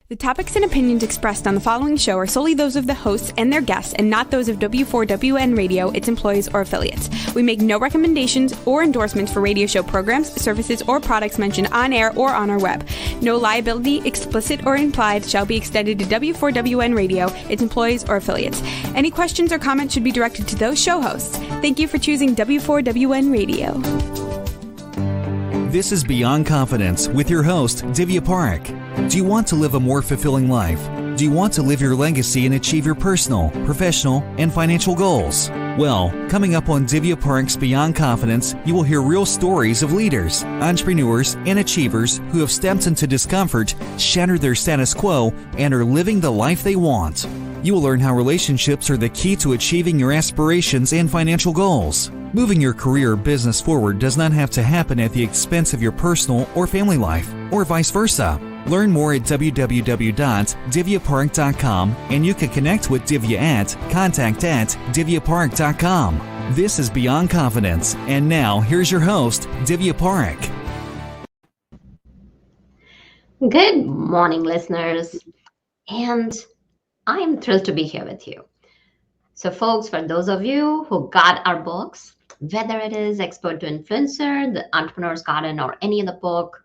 The topics and opinions expressed on the following show are solely those of the hosts and their guests and not those of W4WN Radio, its employees, or affiliates. We make no recommendations or endorsements for radio show programs, services, or products mentioned on air or on our web. No liability, explicit or implied, shall be extended to W4WN Radio, its employees, or affiliates. Any questions or comments should be directed to those show hosts. Thank you for choosing W4WN Radio. This is Beyond Confidence with your host, Divya Parekh. Do you want to live a more fulfilling life? Do you want to live your legacy and achieve your personal, professional, and financial goals? Well, coming up on Divya Parekh's Beyond Confidence, you will hear real stories of leaders, entrepreneurs, and achievers who have stepped into discomfort, shattered their status quo, and are living the life they want. You will learn how relationships are the key to achieving your aspirations and financial goals. Moving your career or business forward does not have to happen at the expense of your personal or family life, or vice versa. Learn more at www.divyaparekh.com, and you can connect with Divya at contact@divyaparekh.com. This is Beyond Confidence, and now here's your host, Divya Parekh. Good morning, listeners, and I am thrilled to be here with you. So, folks, for those of you who got our books, whether it is Expert to Influencer, The Entrepreneur's Garden, or any other book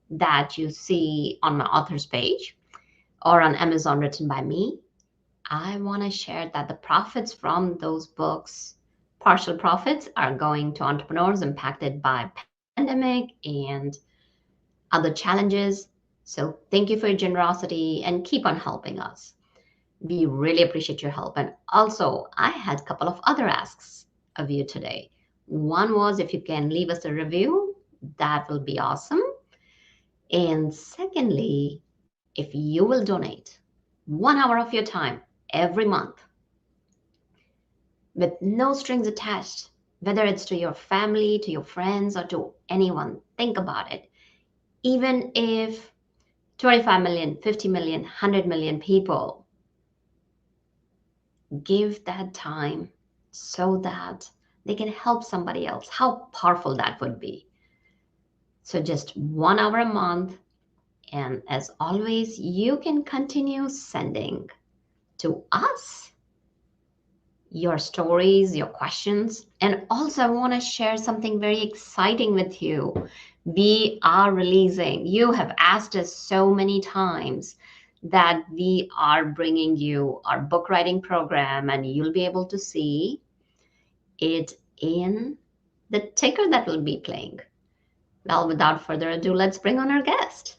that you see on my author's page or on Amazon written by me, I want to share that the profits from those books, partial profits, are going to entrepreneurs impacted by pandemic and other challenges. So thank you for your generosity and keep on helping us. We really appreciate your help. And also, I had a couple of other asks of you today. One was if you can leave us a review, that will be awesome. And secondly, if you will donate 1 hour of your time every month with no strings attached, whether it's to your family, to your friends, or to anyone, think about it. Even if 25 million, 50 million, 100 million people give that time so that they can help somebody else, how powerful that would be. So just 1 hour a month. And as always, you can continue sending to us your stories, your questions. And also, I want to share something very exciting with you. We are releasing, you have asked us so many times that we are bringing you our book writing program, and you'll be able to see it in the ticker that will be playing. Well, without further ado, let's bring on our guest.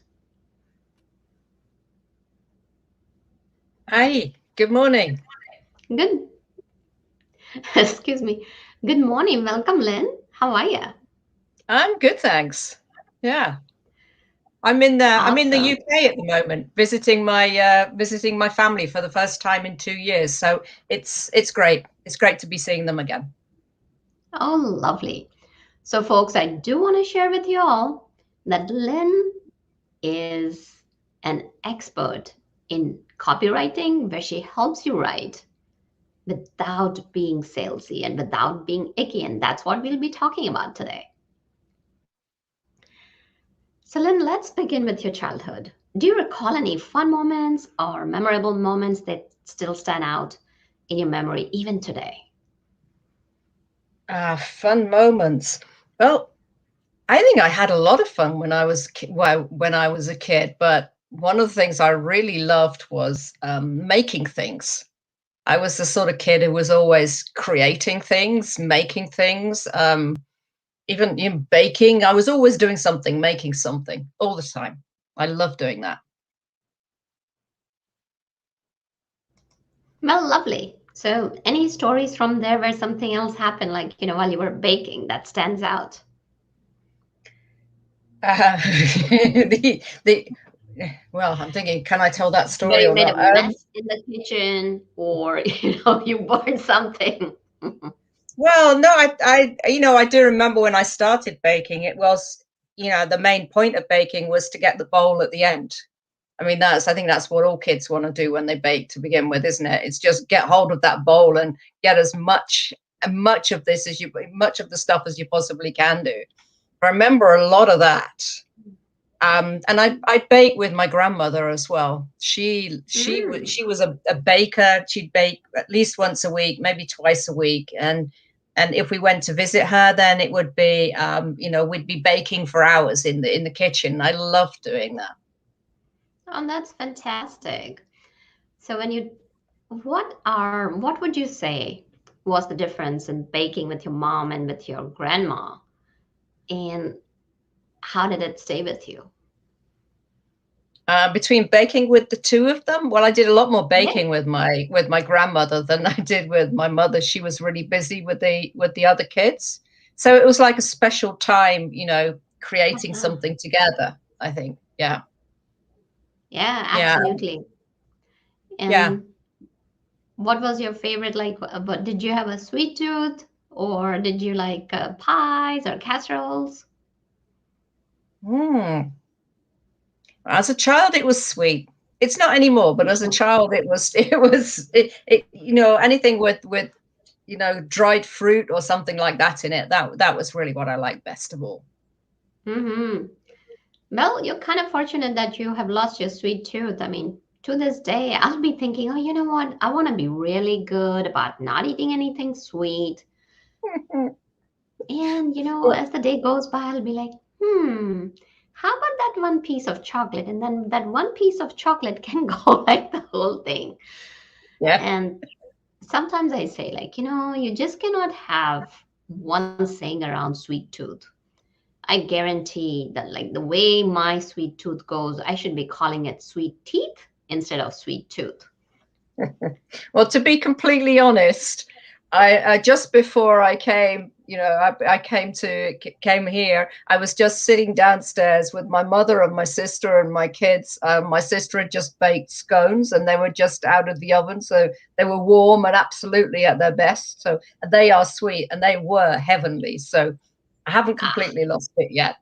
Hi, good morning. Good. Excuse me. Good morning. Welcome, Lynn. How are you? I'm good, thanks. Yeah. I'm in the UK at the moment, visiting my family for the first time in 2 years. So it's great. It's great to be seeing them again. Oh, lovely. So, folks, I do want to share with you all that Lynn is an expert in copywriting, where she helps you write without being salesy and without being icky. And that's what we'll be talking about today. So, Lynn, let's begin with your childhood. Do you recall any fun moments or memorable moments that still stand out in your memory even today? Fun moments. Well, I think I had a lot of fun when I was a kid, but one of the things I really loved was making things. I was the sort of kid who was always creating things, making things, even in baking. I was always doing something, making something all the time. I love doing that. Well, lovely. So any stories from there where something else happened, like, while you were baking, that stands out? Well, I'm thinking, can I tell that story? Where you or made not? a mess in the kitchen, or you burned something. Well, no, I do remember when I started baking, it was, the main point of baking was to get the bowl at the end. I mean, I think that's what all kids want to do when they bake to begin with, isn't it? It's just get hold of that bowl and get as much of the stuff as you possibly can do. I remember a lot of that. And I bake with my grandmother as well. She was a baker. She'd bake at least once a week, maybe twice a week. And if we went to visit her, then it would be, we'd be baking for hours in the kitchen. I loved doing that. Oh, that's fantastic. So what would you say was the difference in baking with your mom and with your grandma? And how did it stay with you? Between baking with the two of them, well, I did a lot more baking with my grandmother than I did with my mother. She was really busy with the other kids, so it was like a special time, creating something together. I think, yeah, absolutely. And yeah. what was your favorite? Like, but did you have a sweet tooth, or did you like pies or casseroles? As a child, it was sweet. It's not anymore, but as a child, it was anything with dried fruit or something like that in it. That was really what I liked best of all. Mm-hmm. Well, you're kind of fortunate that you have lost your sweet tooth. I mean, to this day, I'll be thinking, oh, you know what? I want to be really good about not eating anything sweet. And, as the day goes by, I'll be like, how about that one piece of chocolate? And then that one piece of chocolate can go like the whole thing. Yeah. And sometimes I say, like, you just cannot have one saying around sweet tooth. I guarantee that, like, the way my sweet tooth goes, I should be calling it sweet teeth instead of sweet tooth. Well, to be completely honest, I just before I came, I came here. I was just sitting downstairs with my mother and my sister and my kids. My sister had just baked scones, and they were just out of the oven, so they were warm and absolutely at their best. So they are sweet, and they were heavenly. So I haven't completely lost it yet.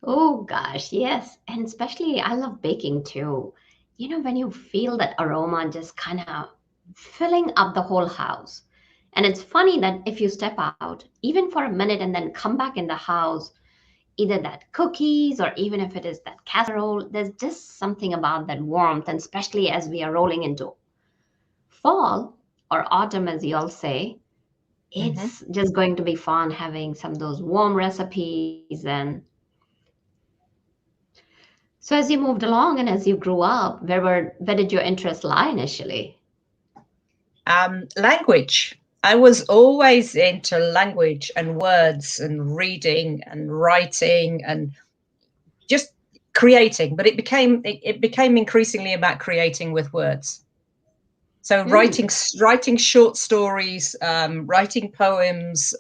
Oh gosh, yes. And especially I love baking too. When you feel that aroma just kind of filling up the whole house. And it's funny that if you step out, even for a minute, and then come back in the house, either that cookies or even if it is that casserole, there's just something about that warmth. And especially as we are rolling into fall or autumn, as you all say, it's just going to be fun having some of those warm recipes. And so as you moved along and as you grew up, where did your interest lie initially? Language. I was always into language and words and reading and writing and just creating, but it became increasingly about creating with words. So writing short stories, writing poems,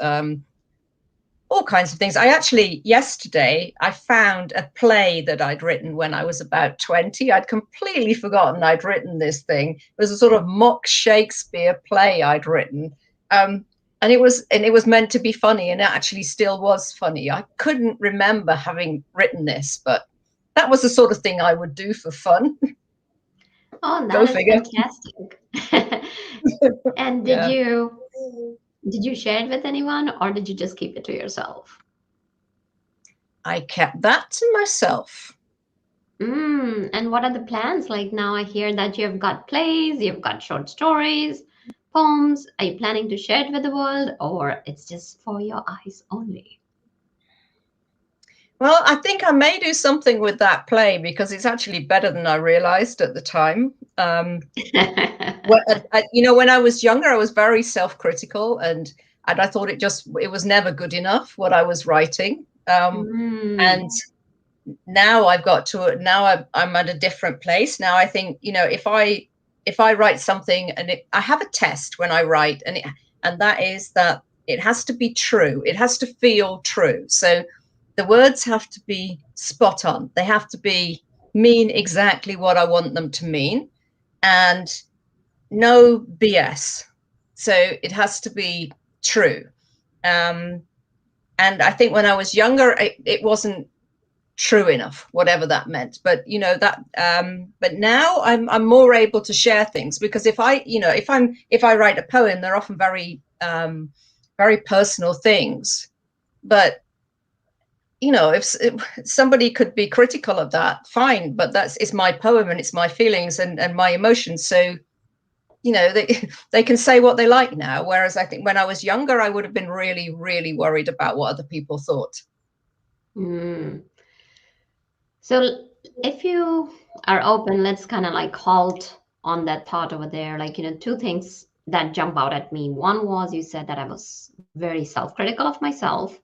all kinds of things. Yesterday, I found a play that I'd written when I was about 20. I'd completely forgotten I'd written this thing. It was a sort of mock Shakespeare play I'd written. And it was meant to be funny, and it actually still was funny. I couldn't remember having written this, but that was the sort of thing I would do for fun. Oh, that is fantastic. And did you share it with anyone, or did you just keep it to yourself? I kept that to myself. And what are the plans? Like, now I hear that you've got plays, you've got short stories, poems. Are you planning to share it with the world, or it's just for your eyes only? Well, I think I may do something with that play because it's actually better than I realized at the time. When I was younger, I was very self-critical, and I thought it was never good enough what I was writing. And now I'm at a different place. Now I think, if I write something and I have a test when I write, and that is that it has to be true. It has to feel true. So the words have to be spot on. They have to mean exactly what I want them to mean, and no BS. So it has to be true. And I think when I was younger, it wasn't true enough, whatever that meant. But but now I'm more able to share things, because if I write a poem, they're often very very personal things, but if somebody could be critical of that, fine, but it's my poem and it's my feelings and my emotions. So, they can say what they like now. Whereas I think when I was younger, I would have been really, really worried about what other people thought. So if you are open, let's kind of like halt on that thought over there. Like, two things that jump out at me. One was you said that I was very self-critical of myself.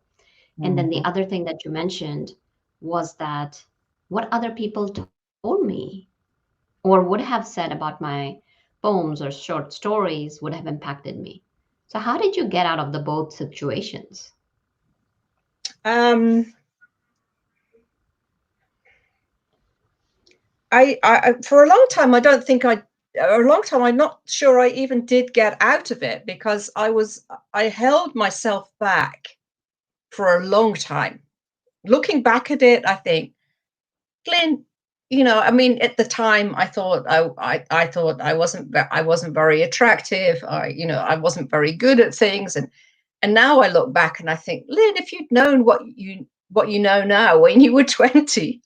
And then the other thing that you mentioned was that what other people told me or would have said about my poems or short stories would have impacted me. So how did you get out of the both situations? I for a long time, I'm not sure I even did get out of it, because I held myself back for a long time. Looking back at it, I think, Lynn, I mean, at the time, I thought I thought I wasn't very attractive. I wasn't very good at things, and now I look back and I think, Lynn, if you'd known what you know now when you were 20,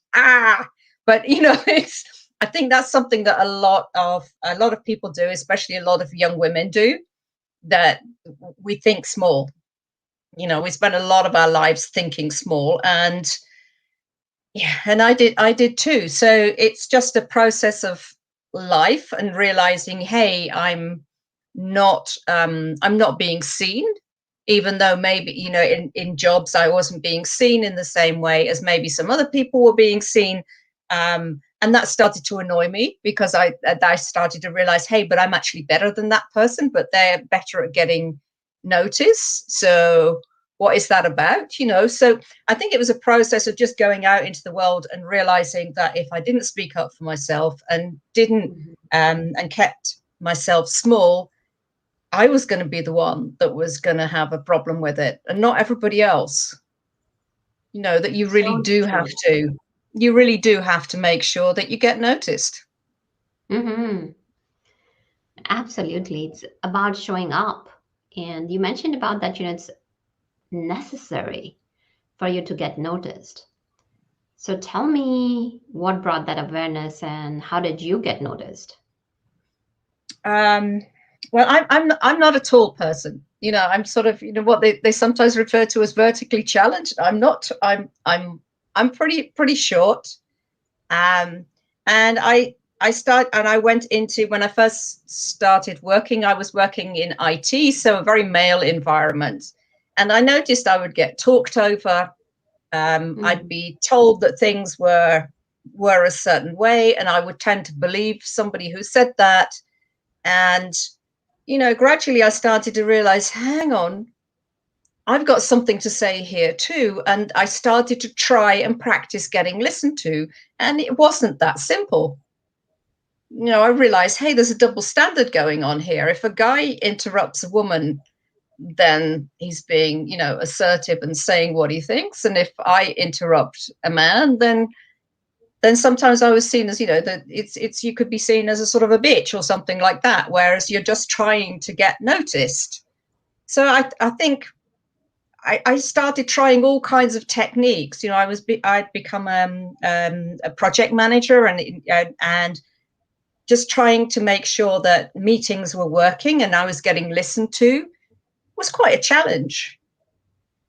but I think that's something that a lot of people do, especially a lot of young women do, that we think small. We spend a lot of our lives thinking small, and I did too. So it's just a process of life and realizing, hey, I'm not being seen, even though maybe, in jobs I wasn't being seen in the same way as maybe some other people were being seen. And that started to annoy me, because I started to realize, hey, but I'm actually better than that person, but they're better at getting notice. So what is that about? So I think it was a process of just going out into the world and realizing that if I didn't speak up for myself and didn't and kept myself small, I was going to be the one that was going to have a problem with it, and not everybody else. That you really do have to. You really do have to make sure that you get noticed. Absolutely. It's about showing up. And you mentioned about that, it's necessary for you to get noticed. So tell me what brought that awareness and how did you get noticed? Well, I'm not a tall person. I'm sort of, what they sometimes refer to as vertically challenged. I'm not. I'm pretty short. And I went into, when I first started working, I was working in IT, so a very male environment. And I noticed I would get talked over. I'd be told that things were a certain way, and I would tend to believe somebody who said that. And, gradually I started to realize, hang on, I've got something to say here too. And I started to try and practice getting listened to. And it wasn't that simple. I realized, hey, there's a double standard going on here. If a guy interrupts a woman, then he's being, assertive and saying what he thinks. And if I interrupt a man, then sometimes I was seen as, that it's you could be seen as a sort of a bitch or something like that, whereas you're just trying to get noticed. So I think I started trying all kinds of techniques. I'd become a project manager, and just trying to make sure that meetings were working and I was getting listened to was quite a challenge.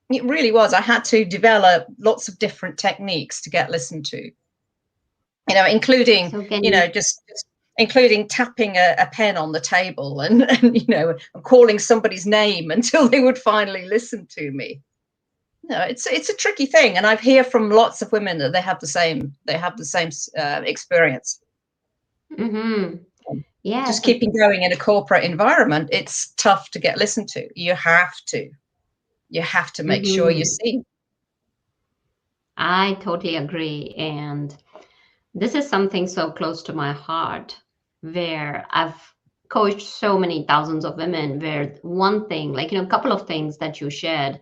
It really was. I had to develop lots of different techniques to get listened to. Including, just including tapping a pen on the table and calling somebody's name until they would finally listen to me. It's a tricky thing, and I hear from lots of women that they have the same experience. Yeah, just keeping going in a corporate environment, it's tough to get listened to. You have to make sure you're seen. I totally agree. And this is something so close to my heart, where I've coached so many thousands of women, where one thing, like, a couple of things that you shared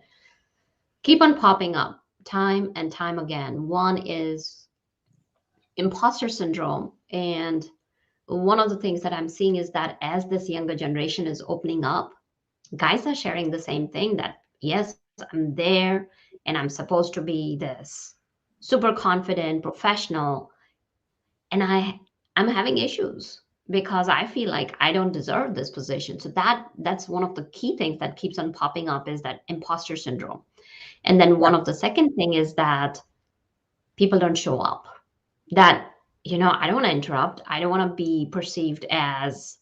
keep on popping up time and time again. One is imposter syndrome. And one of the things that I'm seeing is that as this younger generation is opening up, guys are sharing the same thing, that yes, I'm there and I'm supposed to be this super confident professional, and I'm having issues because I feel like I don't deserve this position. So that's one of the key things that keeps on popping up, is that imposter syndrome. And then one of the second thing is that people don't show up. That, I don't want to interrupt. I don't want to be perceived as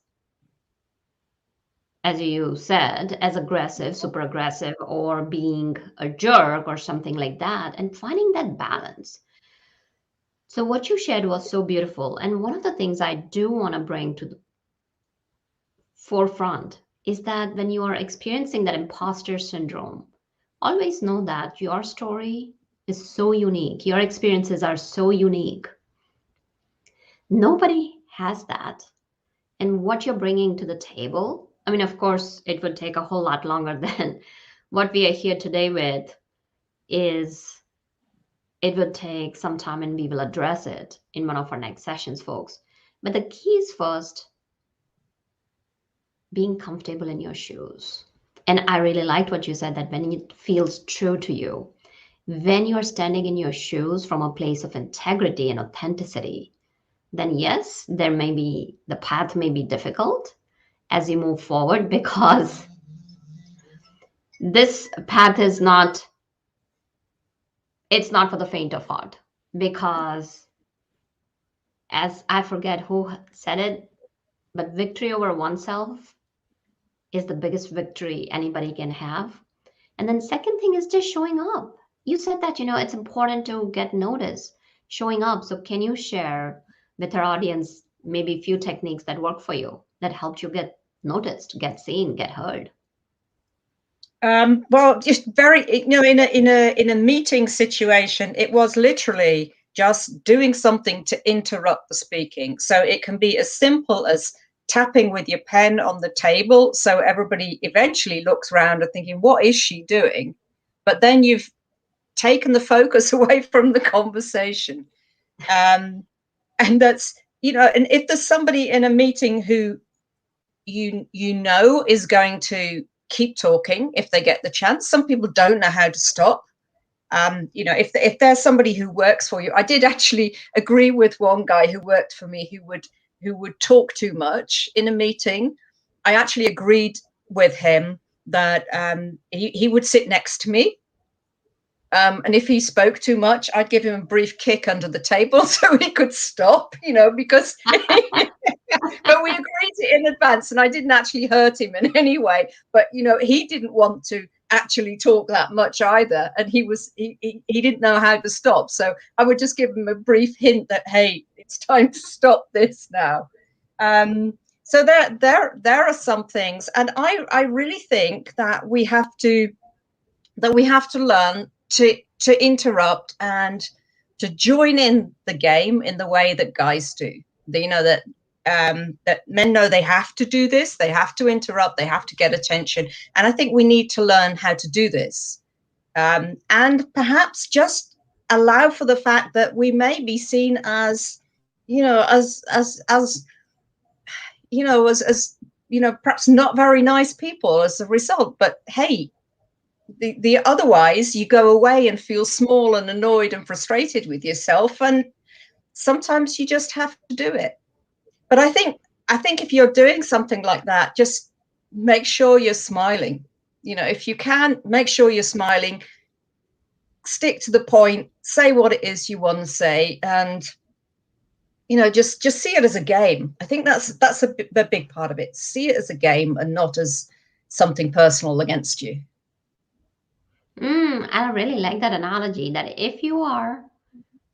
you said, as aggressive, super aggressive, or being a jerk or something like that, and finding that balance. So what you shared was so beautiful. And one of the things I do want to bring to the forefront is that when you are experiencing that imposter syndrome, always know that your story is so unique. Your experiences are so unique. Nobody has that. And what you're bringing to the table, I mean, of course, it would take a whole lot longer than what we are here today with, is it would take some time, and we will address it in one of our next sessions, folks. But the key is first being comfortable in your shoes. And I really liked what you said, that when it feels true to you, when you're standing in your shoes from a place of integrity and authenticity, then yes, the path may be difficult as you move forward, because this path is not for the faint of heart. Because, as I forget who said it, but victory over oneself is the biggest victory anybody can have. And then second thing is just showing up. You said that, it's important to get noticed, showing up. So can you share with our audience maybe a few techniques that work for you, that helped you get noticed, get seen, get heard? Well, just very, in a meeting situation, it was literally just doing something to interrupt the speaking. So it can be as simple as tapping with your pen on the table, so everybody eventually looks around and thinking, what is she doing? But then you've taken the focus away from the conversation. And that's, and if there's somebody in a meeting who is going to keep talking if they get the chance. Some people don't know how to stop. If there's somebody who works for you, I did actually agree with one guy who worked for me who would talk too much in a meeting. I actually agreed with him that he would sit next to me. And if he spoke too much, I'd give him a brief kick under the table so he could stop, because but we agreed it in advance, and I didn't actually hurt him in any way. But he didn't want to actually talk that much either, and he didn't know how to stop. So I would just give him a brief hint that, hey, it's time to stop this now. So there are some things, and I really think that we have to learn to interrupt and to join in the game in the way that guys do. That men know they have to do this, they have to interrupt, they have to get attention. And I think we need to learn how to do this. And perhaps just allow for the fact that we may be seen as, perhaps not very nice people as a result. But hey, the otherwise you go away and feel small and annoyed and frustrated with yourself. And sometimes you just have to do it. But I think if you're doing something like that, just make sure you're smiling. If you can, make sure you're smiling, stick to the point, say what it is you want to say, and just see it as a game. I think that's the big part of it. See it as a game and not as something personal against you. I really like that analogy, that if you are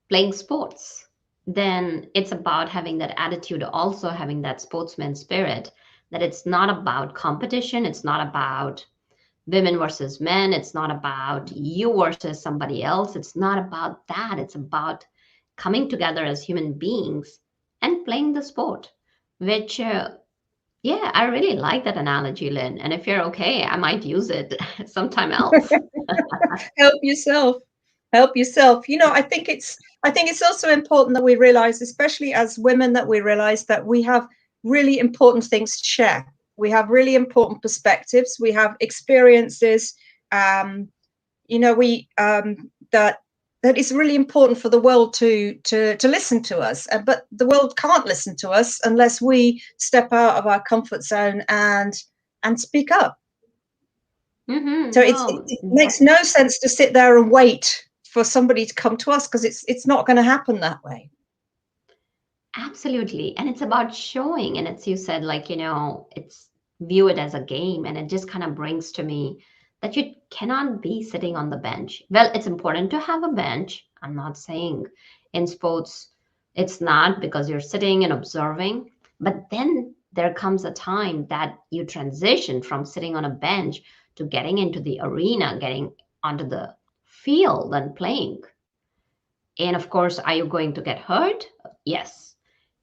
playing sports, then it's about having that attitude, also having that sportsman spirit, that it's not about competition. It's not about women versus men. It's not about you versus somebody else. It's not about that. It's about coming together as human beings and playing the sport, which, I really like that analogy, Lynn. And if you're okay, I might use it sometime else. Help yourself. I think it's also important that we realize, especially as women, that we realize that we have really important things to share. We have really important perspectives. We have experiences. we that it's really important for the world to listen to us, but the world can't listen to us unless we step out of our comfort zone and speak up. So No, it makes no sense to sit there and wait for somebody to come to us, because it's not going to happen that way. absolutely. And it's about showing. And it's, you said, like, it's view it as a game. And it just kind of brings to me that you cannot be sitting on the bench. Well, it's important to have a bench. I'm not saying in sports it's not, because you're sitting and observing. But then there comes a time that you transition from sitting on a bench to getting into the arena, getting onto the field and playing. And of course, are you going to get hurt? Yes.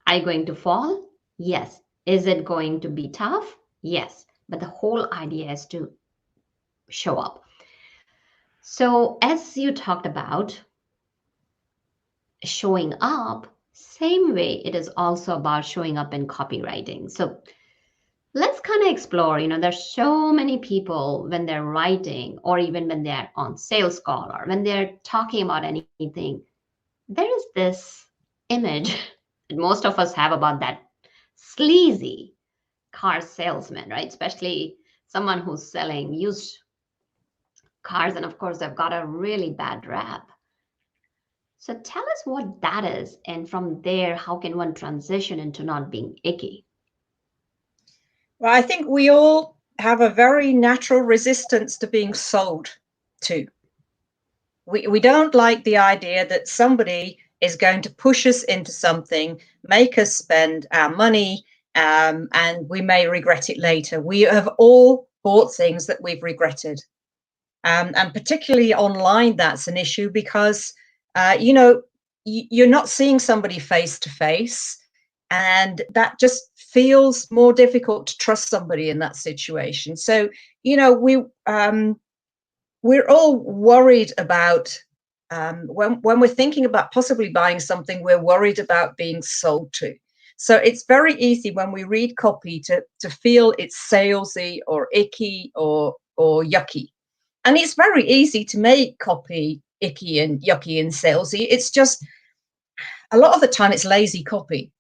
Are you going to fall? Yes. Is it going to be tough? Yes. But the whole idea is to show up. So, as you talked about showing up, same way it is also about showing up in copywriting. So, let's kind of explore. There's so many people when they're writing, or even when they're on sales call, or when they're talking about anything, there is this image that most of us have about that sleazy car salesman, right? Especially someone who's selling used cars. And of course, they've got a really bad rap. So tell us what that is. And from there, how can one transition into not being icky? Well, I think we all have a very natural resistance to being sold to. We don't like the idea that somebody is going to push us into something, make us spend our money, and we may regret it later. We have all bought things that we've regretted. And particularly online, that's an issue, because, you're not seeing somebody face to face. And that just feels more difficult to trust somebody in that situation. So, we're all worried about, when we're thinking about possibly buying something, we're worried about being sold to. So it's very easy when we read copy to feel it's salesy or icky or yucky. And it's very easy to make copy icky and yucky and salesy. It's just, a lot of the time it's lazy copy.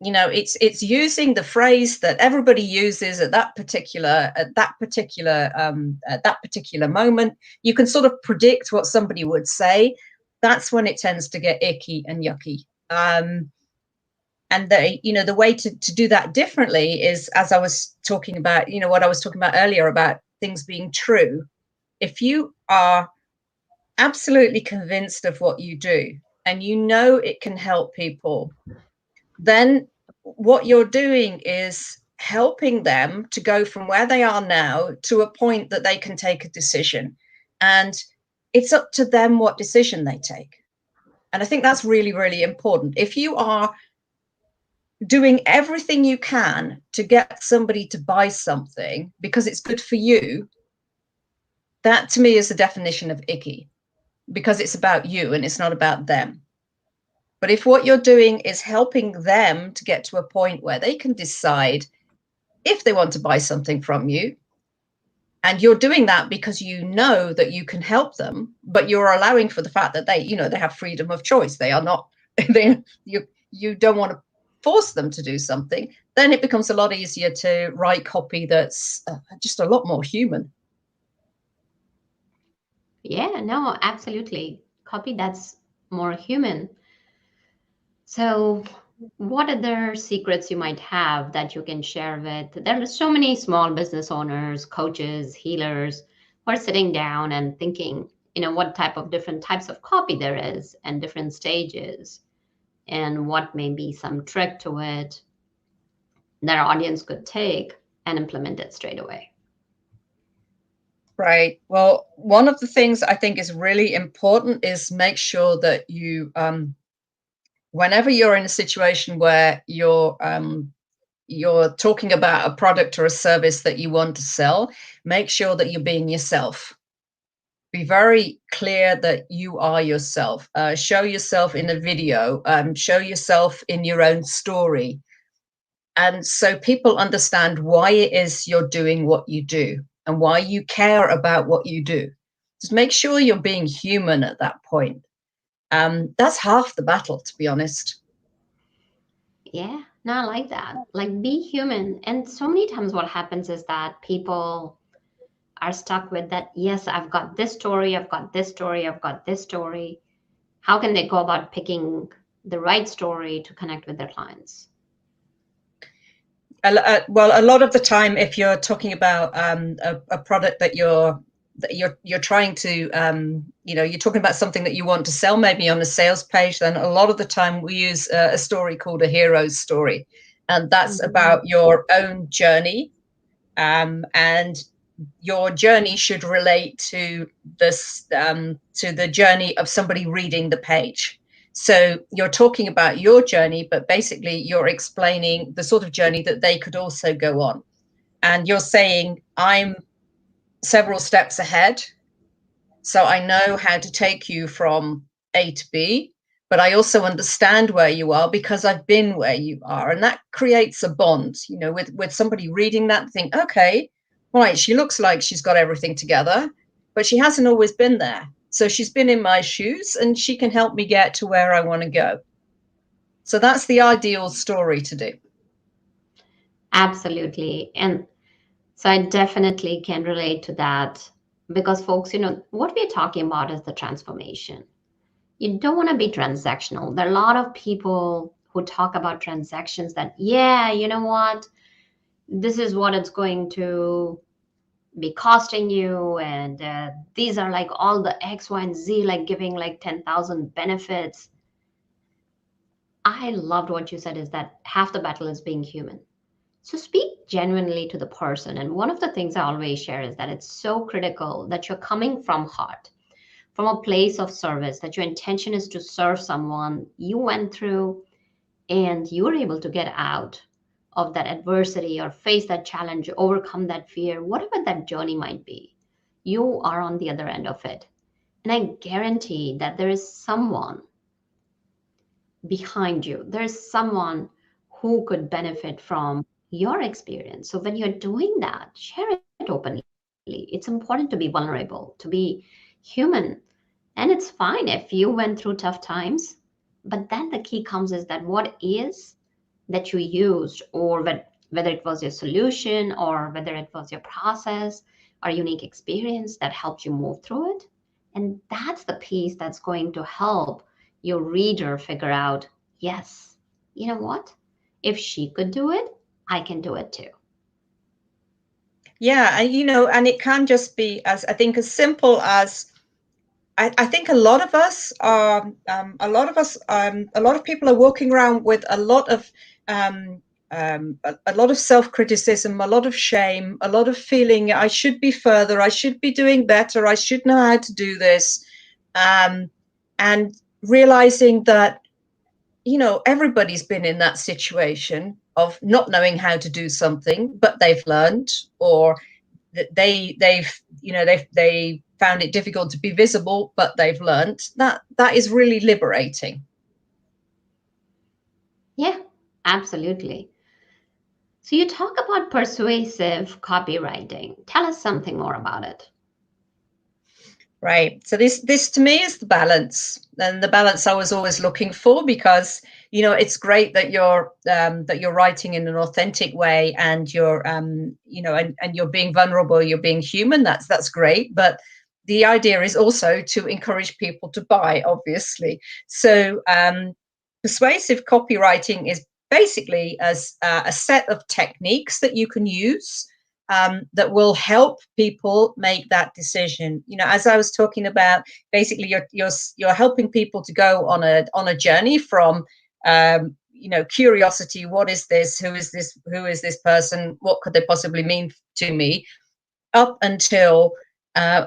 It's using the phrase that everybody uses at that particular moment. You can sort of predict what somebody would say. That's when it tends to get icky and yucky. And the way to do that differently is, as I was talking about, what I was talking about earlier about things being true. If you are absolutely convinced of what you do and it can help people, then what you're doing is helping them to go from where they are now to a point that they can take a decision. And it's up to them what decision they take. And I think that's really, really important. If you are doing everything you can to get somebody to buy something because it's good for you, that to me is the definition of icky, because it's about you and it's not about them. But if what you're doing is helping them to get to a point where they can decide if they want to buy something from you, and you're doing that because you know that you can help them, but you're allowing for the fact that they have freedom of choice. They are not, you don't want to force them to do something, then it becomes a lot easier to write copy that's just a lot more human. Yeah, no, absolutely. Copy that's more human. So, what other secrets you might have that you can share with? There are so many small business owners, coaches, healers who are sitting down and thinking, what type of different types of copy there is and different stages, and what may be some trick to it that our audience could take and implement it straight away. Right. Well, one of the things I think is really important is make sure that you, whenever you're in a situation where you're talking about a product or a service that you want to sell, make sure that you're being yourself. Be very clear that you are yourself. Show yourself in a video. Show yourself in your own story. And so people understand why it is you're doing what you do and why you care about what you do. Just make sure you're being human at that point. That's half the battle, to be honest. Yeah, no, I like that. Like, be human. And so many times what happens is that people are stuck with that, yes, I've got this story, I've got this story, I've got this story. How can they go about picking the right story to connect with their clients? Well, a lot of the time, if you're talking about a product that you're trying to, you're talking about something that you want to sell, maybe on a sales page, then a lot of the time we use a story called a hero's story, and that's about your own journey, and your journey should relate to this, to the journey of somebody reading the page. So you're talking about your journey, but basically you're explaining the sort of journey that they could also go on. And you're saying, I'm several steps ahead, so I know how to take you from A to B, but I also understand where you are because I've been where you are. And that creates a bond, with somebody reading that, think, okay, right, she looks like she's got everything together, but she hasn't always been there. So she's been in my shoes and she can help me get to where I want to go. So that's the ideal story to do. Absolutely. And so I definitely can relate to that because, folks, what we're talking about is the transformation. You don't want to be transactional. There are a lot of people who talk about transactions that, yeah, you know what? This is what it's going to be costing you, and these are like all the X, Y, and Z, like giving like 10,000 benefits. I loved what you said, is that half the battle is being human. So speak genuinely to the person. And one of the things I always share is that it's so critical that you're coming from heart, from a place of service, that your intention is to serve someone you went through and you were able to get out of that adversity or face that challenge, overcome that fear, whatever that journey might be. You are on the other end of it. And I guarantee that there is someone behind you. There's someone who could benefit from your experience. So when you're doing that, share it openly. It's important to be vulnerable, to be human. And it's fine if you went through tough times. But then the key comes is that what is that you used, or whether it was your solution or whether it was your process or unique experience that helped you move through it. And that's the piece that's going to help your reader figure out, yes, you know what? If she could do it, I can do it too. Yeah, and it can just be, as I think, as simple as, I think a lot of us are, a lot of people are walking around with a lot of self-criticism, a lot of shame, a lot of feeling, I should be further, I should be doing better, I should know how to do this, and realizing that, everybody's been in that situation of not knowing how to do something, but they've learned, or that they've found it difficult to be visible, but they've learned. That is really liberating. Yeah, absolutely. So you talk about persuasive copywriting. Tell us something more about it. Right. So this to me is the balance, and the balance I was always looking for, because it's great that you're writing in an authentic way, and you're and you're being vulnerable, you're being human. That's great, but the idea is also to encourage people to buy, obviously. So persuasive copywriting is basically as a set of techniques that you can use, that will help people make that decision. As I was talking about, basically you're helping people to go on a journey from curiosity, what is this, who is this person, what could they possibly mean to me, up until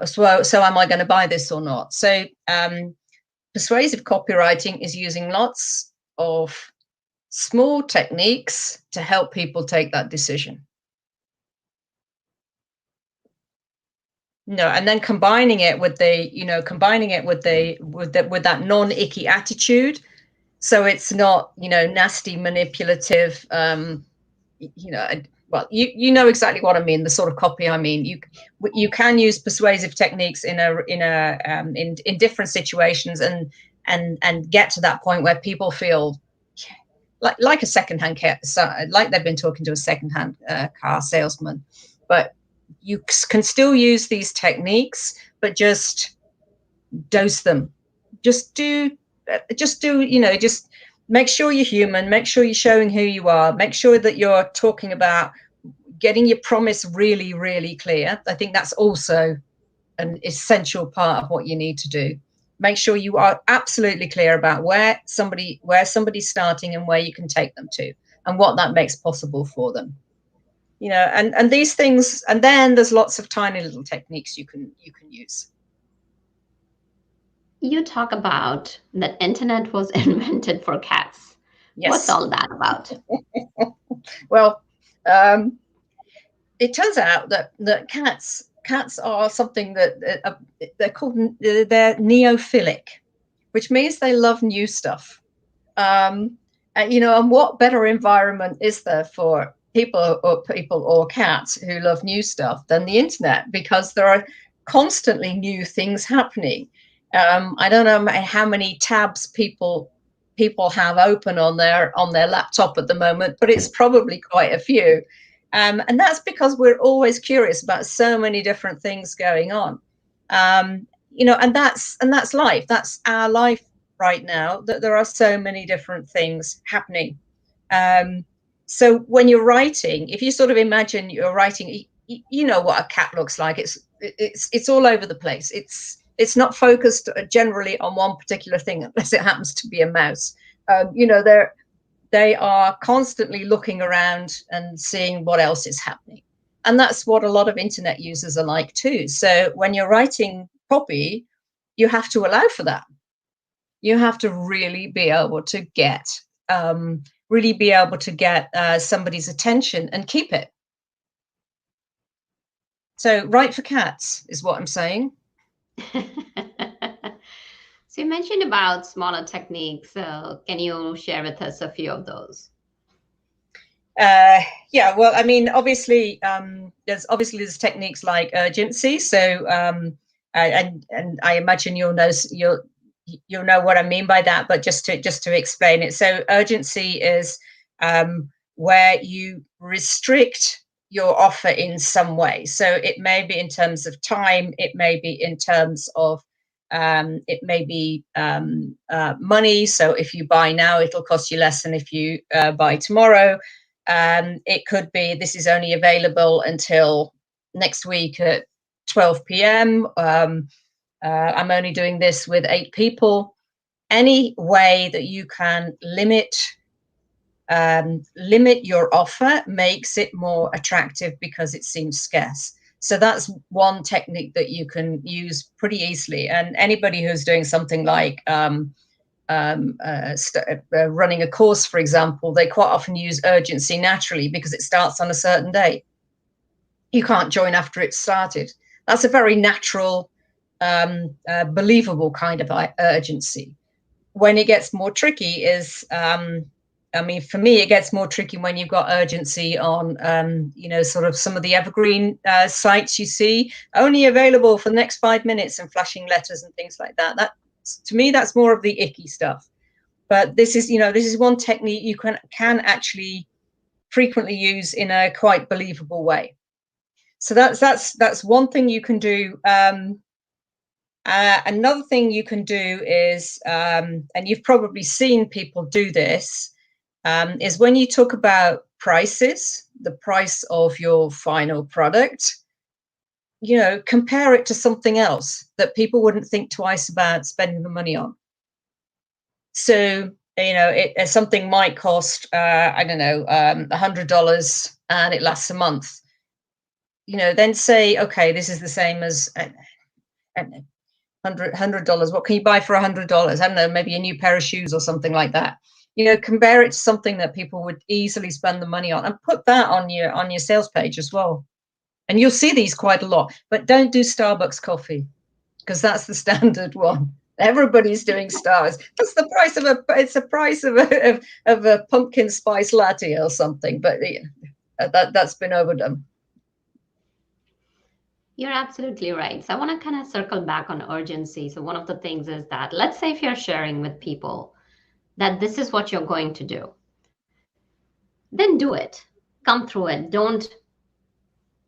so am I going to buy this or not. So persuasive copywriting is using lots of small techniques to help people take that decision. No, and then combining it with that non-icky attitude, so it's not nasty, manipulative. well, you know exactly what I mean, the sort of copy I mean. You can use persuasive techniques in different situations and get to that point where people feel like a secondhand car, like they've been talking to a secondhand car salesman. But you can still use these techniques, but just dose them. Just make sure you're human, make sure you're showing who you are, make sure that you're talking about getting your promise really, really clear. I think that's also an essential part of what you need to do. Make sure you are absolutely clear about where somebody's starting and where you can take them to and what that makes possible for them. You know, and these things, and then there's lots of tiny little techniques you can use. You talk about that internet was invented for cats. Yes. What's all that about? Well, it turns out that cats are something that they're neophilic, which means they love new stuff. And what better environment is there for people or cats who love new stuff than the internet, because there are constantly new things happening. I don't know how many tabs people have open on their laptop at the moment, but it's probably quite a few. And that's because we're always curious about so many different things going on. And that's life. That's our life right now, that there are so many different things happening. So when you're writing, if you sort of imagine you're writing, you know what a cat looks like. It's all over the place. It's not focused generally on one particular thing, unless it happens to be a mouse. They are constantly looking around and seeing what else is happening. And that's what a lot of internet users are like too. So when you're writing copy, you have to allow for that. You have to really be able to get somebody's attention and keep it. So write for cats is what I'm saying. So you mentioned about smaller techniques. So can you share with us a few of those? Yeah, well, I mean, obviously, there's techniques like urgency. So, and I imagine you'll know what I mean by that. But just to explain it, so urgency is where you restrict your offer in some way. So it may be in terms of time, it may be in terms of money. So if you buy now, it'll cost you less than if you buy tomorrow. It could be this is only available until next week at 12 p.m. I'm only doing this with 8 people. Any way that you can limit your offer makes it more attractive because it seems scarce. So that's one technique that you can use pretty easily. And anybody who's doing something like running a course, for example, they quite often use urgency naturally because it starts on a certain day. You can't join after it's started. That's a very natural, believable kind of urgency. When it gets more tricky is, for me, it gets more tricky when you've got urgency on, sort of some of the evergreen sites you see, only available for the next 5 minutes and flashing letters and things like that. That, to me, that's more of the icky stuff. But this is one technique you can actually frequently use in a quite believable way. So that's one thing you can do. Another thing you can do is, and you've probably seen people do this, is when you talk about prices, the price of your final product, compare it to something else that people wouldn't think twice about spending the money on. So, something might cost, $100 and it lasts a month. Then say, okay, this is the same as $100. What can you buy for $100? I don't know, maybe a new pair of shoes or something like that. Compare it to something that people would easily spend the money on, and put that on your sales page as well. And you'll see these quite a lot. But don't do Starbucks coffee, because that's the standard one. Everybody's doing stars. That's the price of a pumpkin spice latte or something. But that's been overdone. You're absolutely right. So I want to kind of circle back on urgency. So one of the things is that, let's say if you're sharing with people that this is what you're going to do, then do it. Come through it. Don't.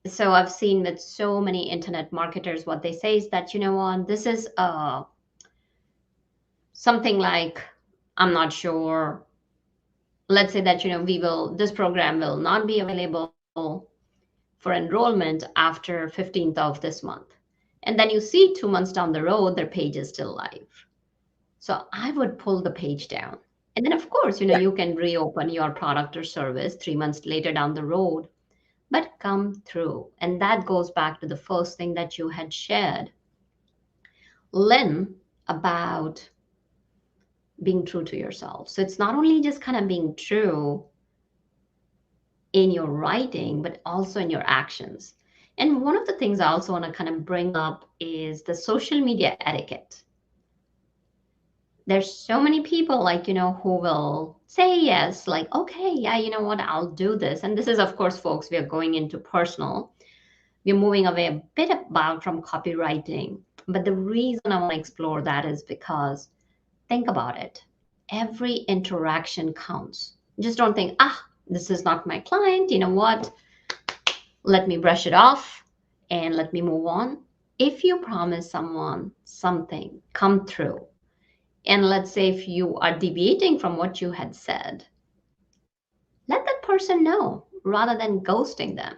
So I've seen with so many internet marketers, what they say is that, you know what, this is something like, I'm not sure. Let's say that, this program will not be available for enrollment after 15th of this month. And then you see 2 months down the road, their page is still live. So I would pull the page down. And then, of course, you can reopen your product or service 3 months later down the road, but come through. And that goes back to the first thing that you had shared, Lynn, about being true to yourself. So it's not only just kind of being true in your writing, but also in your actions. And one of the things I also want to kind of bring up is the social media etiquette. There's so many people who will say yes, like, okay, yeah, you know what, I'll do this. And this is, of course, folks, we are going into personal. We're moving away a bit from copywriting. But the reason I want to explore that is because think about it. Every interaction counts. Just don't think, this is not my client. You know what? Let me brush it off and let me move on. If you promise someone something, come through. And let's say if you are deviating from what you had said, let that person know rather than ghosting them.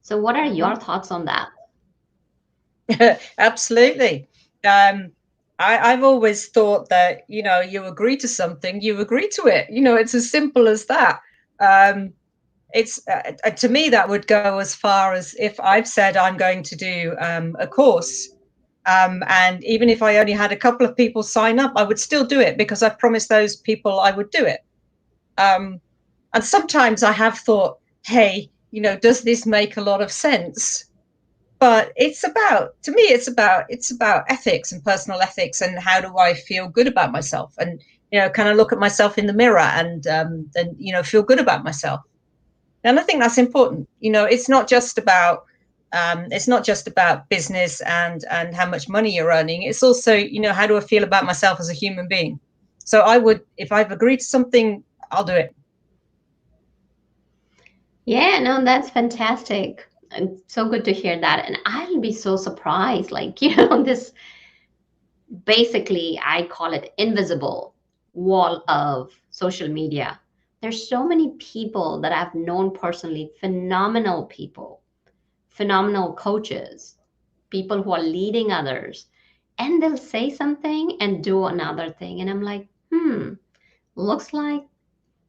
So what are your thoughts on that? Absolutely. I've always thought that, you agree to something, you agree to it. It's as simple as that. It's to me, that would go as far as if I've said I'm going to do a course. And even if I only had a couple of people sign up, I would still do it because I've promised those people I would do it. And sometimes I have thought, hey, does this make a lot of sense? But to me, it's about ethics and personal ethics and how do I feel good about myself and, kind of look at myself in the mirror and feel good about myself. And I think that's important. It's not just about business and how much money you're earning. It's also, how do I feel about myself as a human being? So if I've agreed to something, I'll do it. Yeah, no, that's fantastic. And so good to hear that. And I'll be so surprised, this, basically, I call it invisible wall of social media. There's so many people that I've known personally, phenomenal people, phenomenal coaches, people who are leading others, and they'll say something and do another thing. And I'm like, looks like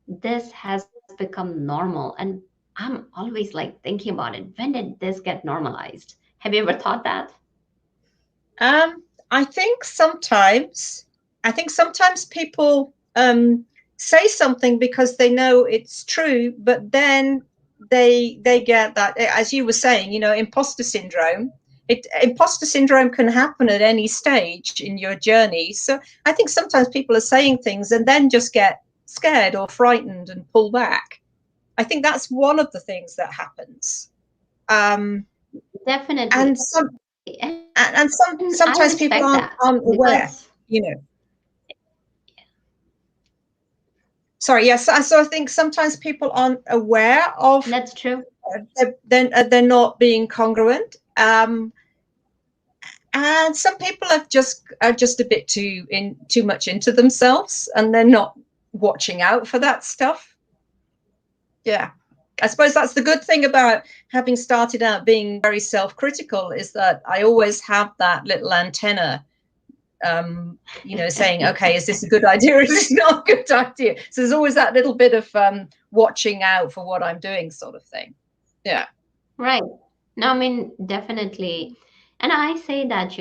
this has become normal. And I'm always thinking about it. When did this get normalized? Have you ever thought that? I think sometimes people say something because they know it's true, but then they get that, as you were saying, imposter syndrome. Imposter syndrome can happen at any stage in your journey. So I think sometimes people are saying things and then just get scared or frightened and pull back. I think that's one of the things that happens. Definitely. And sometimes people aren't aware, Sorry, yes. So I think sometimes people aren't aware of. That's true. They're not being congruent. And some people are just a bit too much into themselves, and they're not watching out for that stuff. Yeah. I suppose that's the good thing about having started out being very self-critical, is that I always have that little antenna, saying, okay, is this a good idea or is this not a good idea? So there's always that little bit of watching out for what I'm doing sort of thing. Yeah. Right. No, I mean, definitely. And I say that,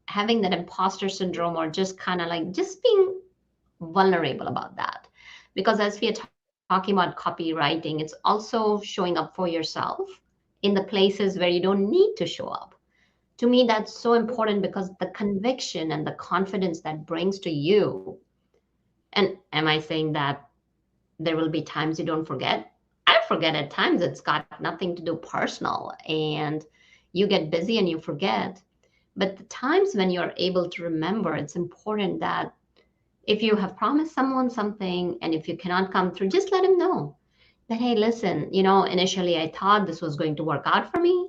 having that imposter syndrome, or just kind of just being vulnerable about that. Because as we are talking about copywriting, it's also showing up for yourself in the places where you don't need to show up. To me, that's so important, because the conviction and the confidence that brings to you, and am I saying that there will be times you don't forget? I forget at times. It's got nothing to do personal, and you get busy and you forget. But the times when you're able to remember, it's important that if you have promised someone something and if you cannot come through, just let them know that, hey, listen, initially I thought this was going to work out for me,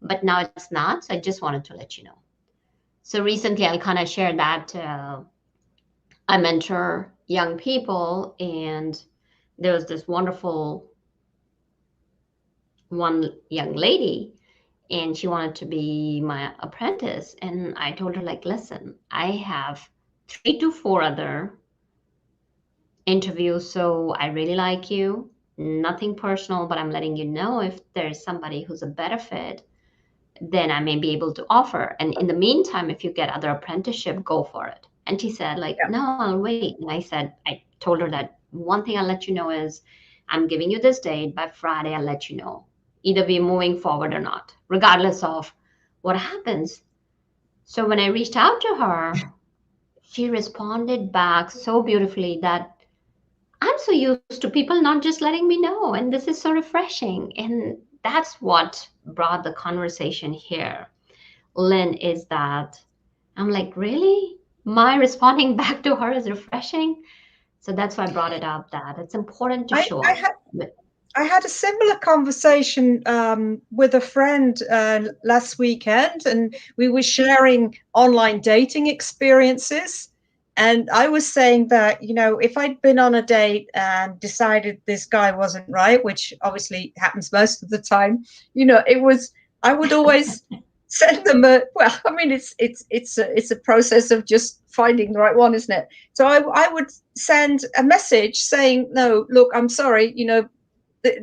but now it's not. So I just wanted to let you know. So recently I'll kind of share that I mentor young people, and there was this wonderful one young lady, and she wanted to be my apprentice. And I told her, like, listen, I have 3 to 4 other interviews, so I really like you. Nothing personal, but I'm letting you know if there's somebody who's a better fit, then I may be able to offer. And in the meantime, if you get other apprenticeship, go for it. And she said, like, Yeah. no, I'll wait. And I told her that one thing I'll let you know is I'm giving you this date. By Friday, I'll let you know. Either we're moving forward or not, regardless of what happens. So when I reached out to her, she responded back so beautifully that I'm so used to people not just letting me know. And this is so refreshing. And that's what brought the conversation here, Lynn, is that I'm like, really? My responding back to her is refreshing. So that's why I brought it up, that it's important to I, show I up. had I had a similar conversation with a friend last weekend, and we were sharing online dating experiences. And I was saying that, if I'd been on a date and decided this guy wasn't right, which obviously happens most of the time, I would always send them well, I mean, it's a process of just finding the right one, isn't it? So I would send a message saying, no, look, I'm sorry,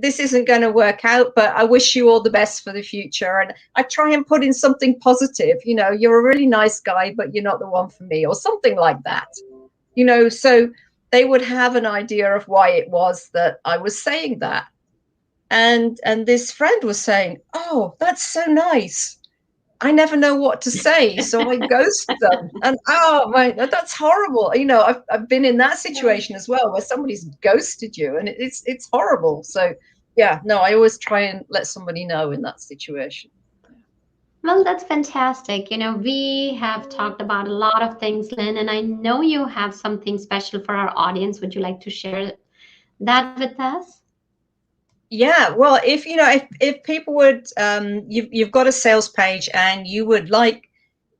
this isn't going to work out, but I wish you all the best for the future. And I try and put in something positive, you're a really nice guy, but you're not the one for me, or something like that, so they would have an idea of why it was that I was saying that. And this friend was saying, oh, that's so nice. I never know what to say, so I ghost them. And oh my, that's horrible. I've been in that situation as well, where somebody's ghosted you, and it's horrible. So yeah, no, I always try and let somebody know in that situation. Well, that's fantastic. We have talked about a lot of things, Lynn, and I know you have something special for our audience. Would you like to share that with us? Yeah, well, if people would, you've got a sales page and you would like,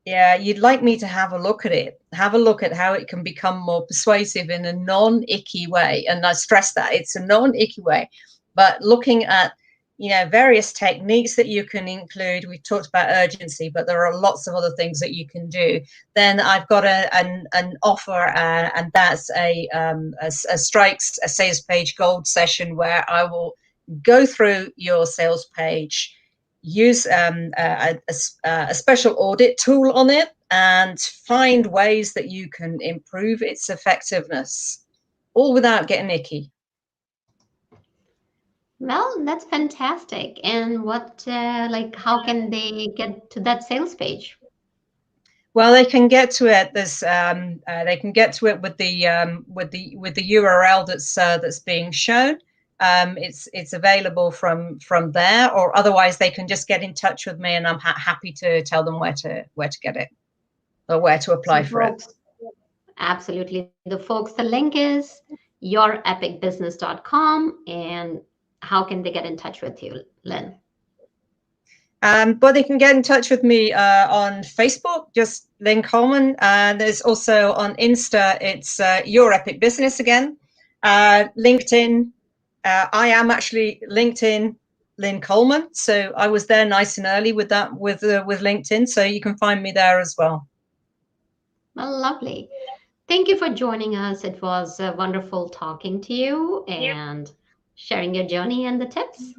yeah, you'd like me to have a look at it, have a look at how it can become more persuasive in a non-icky way. And I stress that it's a non-icky way, but looking at, various techniques that you can include. We've talked about urgency, but there are lots of other things that you can do. Then I've got an offer, and that's a sales page gold session, where I will go through your sales page, use a special audit tool on it, and find ways that you can improve its effectiveness, all without getting icky. Well, that's fantastic. And how can they get to that sales page? Well, they can get to it. They can get to it with the URL that's being shown. It's available from there, or otherwise they can just get in touch with me, and I'm happy to tell them where to get it, or where to apply for it. Absolutely. The link is yourepicbusiness.com. And how can they get in touch with you, Lynn? But they can get in touch with me on Facebook, just Lynn Coleman. There's also on Insta, it's Your Epic Business again. LinkedIn, I am actually LinkedIn Lynn Coleman. So I was there nice and early with that, with LinkedIn. So you can find me there as well. Well, lovely. Thank you for joining us. It was wonderful talking to you and sharing your journey and the tips.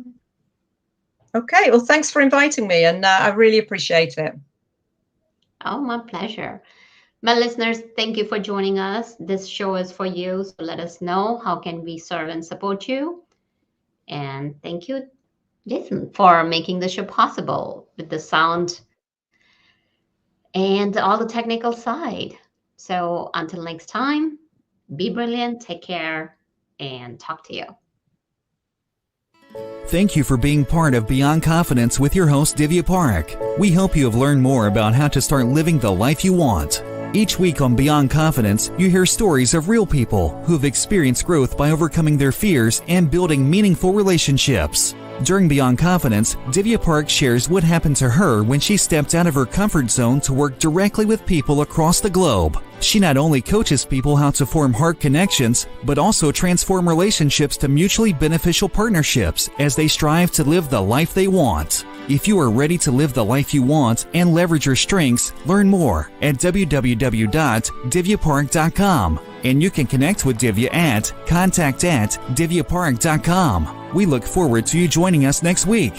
Okay, well, thanks for inviting me, and I really appreciate it. Oh, my pleasure. Well, listeners, thank you for joining us. This show is for you, so let us know how can we serve and support you. And thank you, Jason, for making the show possible with the sound and all the technical side. So until next time, be brilliant, take care, and talk to you. Thank you for being part of Beyond Confidence with your host, Divya Parekh. We hope you have learned more about how to start living the life you want. Each week on Beyond Confidence, you hear stories of real people who have experienced growth by overcoming their fears and building meaningful relationships. During Beyond Confidence, Divya Parekh shares what happened to her when she stepped out of her comfort zone to work directly with people across the globe. She not only coaches people how to form heart connections, but also transform relationships to mutually beneficial partnerships as they strive to live the life they want. If you are ready to live the life you want and leverage your strengths, learn more at www.divyaparekh.com. And you can connect with Divya at contact@divyaparekh.com. We look forward to you joining us next week.